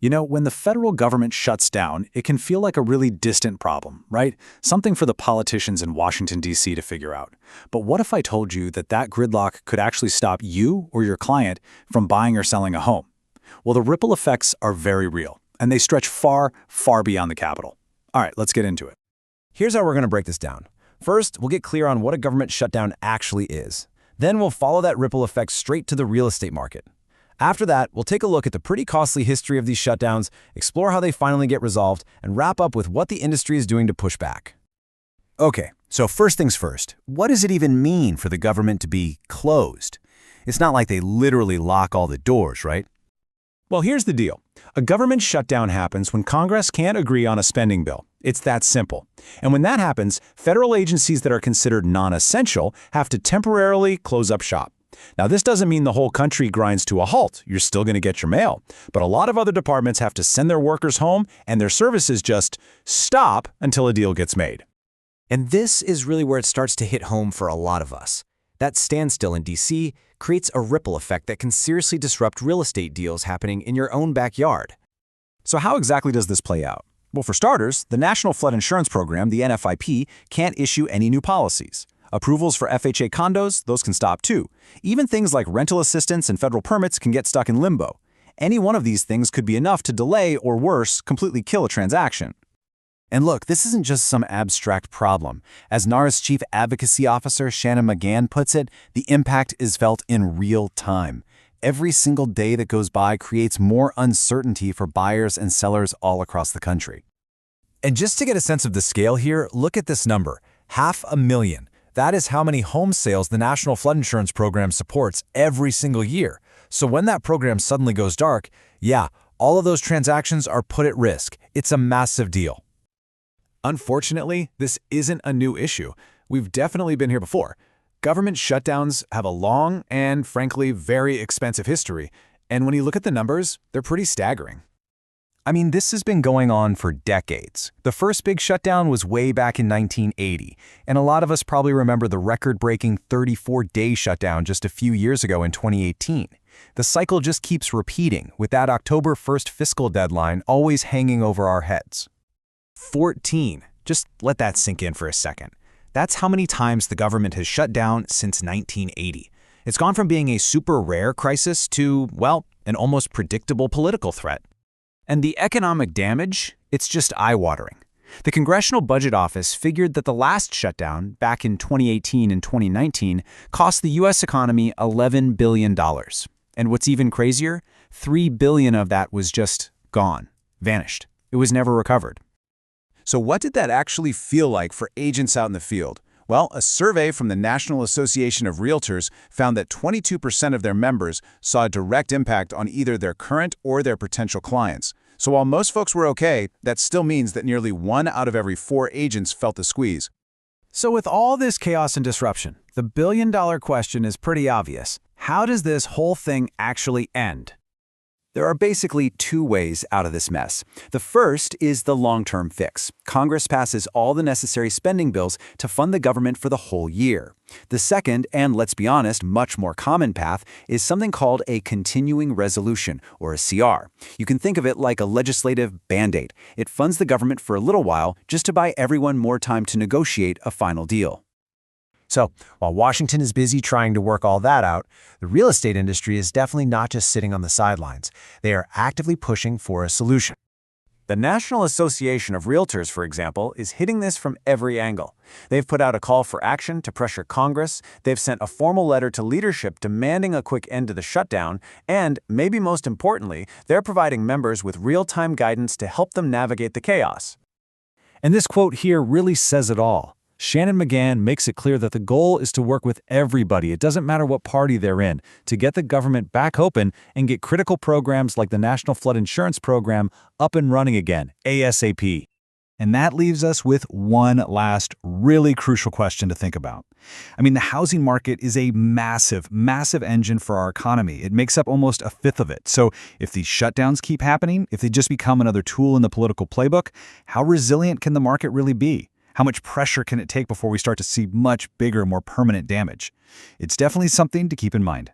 You know, when the federal government shuts down, it can feel like a really distant problem, right? Something for the politicians in Washington, D.C. to figure out. But what if I told you that that gridlock could actually stop you or your client from buying or selling a home? Well, the ripple effects are very real, and they stretch far, far beyond the Capitol. All right, let's get into it. Here's how we're going to break this down. First, we'll get clear on what a government shutdown actually is. Then we'll follow that ripple effect straight to the real estate market. After that, we'll take a look at the pretty costly history of these shutdowns, explore how they finally get resolved, and wrap up with what the industry is doing to push back. Okay, so first things first, what does it even mean for the government to be closed? It's not like they literally lock all the doors, right? Well, here's the deal. A government shutdown happens when Congress can't agree on a spending bill. It's that simple. And when that happens, federal agencies that are considered non-essential have to temporarily close up shop. Now, this doesn't mean the whole country grinds to a halt. You're still going to get your mail. But a lot of other departments have to send their workers home, and their services just stop until a deal gets made. And this is really where it starts to hit home for a lot of us. That standstill in D.C. creates a ripple effect that can seriously disrupt real estate deals happening in your own backyard. So how exactly does this play out? Well, for starters, the National Flood Insurance Program, the NFIP, can't issue any new policies. Approvals for FHA condos, those can stop too. Even things like rental assistance and federal permits can get stuck in limbo. Any one of these things could be enough to delay or worse, completely kill a transaction. And look, this isn't just some abstract problem. As NARA's Chief Advocacy Officer Shannon McGann puts it, the impact is felt in real time. Every single day that goes by creates more uncertainty for buyers and sellers all across the country. And just to get a sense of the scale here, look at this number, 500,000. That is how many home sales the National Flood Insurance Program supports every single year. So when that program suddenly goes dark, yeah, all of those transactions are put at risk. It's a massive deal. Unfortunately, this isn't a new issue. We've definitely been here before. Government shutdowns have a long and, frankly, very expensive history. And when you look at the numbers, they're pretty staggering. I mean, this has been going on for decades. The first big shutdown was way back in 1980, and a lot of us probably remember the record-breaking 34-day shutdown just a few years ago in 2018. The cycle just keeps repeating, with that October 1st fiscal deadline always hanging over our heads. 14. Just let that sink in for a second. That's how many times the government has shut down since 1980. It's gone from being a super rare crisis to, well, an almost predictable political threat. And the economic damage, it's just eye-watering. The Congressional Budget Office figured that the last shutdown, back in 2018 and 2019, cost the U.S. economy $11 billion. And what's even crazier, $3 billion of that was just gone, vanished. It was never recovered. So what did that actually feel like for agents out in the field? Well, a survey from the National Association of Realtors found that 22% of their members saw a direct impact on either their current or their potential clients. So while most folks were okay, that still means that nearly 1 out of every 4 agents felt the squeeze. So with all this chaos and disruption, the billion-dollar question is pretty obvious. How does this whole thing actually end? There are basically 2 ways out of this mess. The first is the long-term fix. Congress passes all the necessary spending bills to fund the government for the whole year. The second, and let's be honest, much more common path, is something called a continuing resolution, or a CR. You can think of it like a legislative Band-Aid. It funds the government for a little while just to buy everyone more time to negotiate a final deal. So, while Washington is busy trying to work all that out, the real estate industry is definitely not just sitting on the sidelines. They are actively pushing for a solution. The National Association of Realtors, for example, is hitting this from every angle. They've put out a call for action to pressure Congress, they've sent a formal letter to leadership demanding a quick end to the shutdown, and, maybe most importantly, they're providing members with real-time guidance to help them navigate the chaos. And this quote here really says it all. Shannon McGann makes it clear that the goal is to work with everybody, it doesn't matter what party they're in, to get the government back open and get critical programs like the National Flood Insurance Program up and running again, ASAP. And that leaves us with one last really crucial question to think about. I mean, the housing market is a massive, massive engine for our economy. It makes up almost a fifth of it. So if these shutdowns keep happening, if they just become another tool in the political playbook, how resilient can the market really be? How much pressure can it take before we start to see much bigger, more permanent damage? It's definitely something to keep in mind.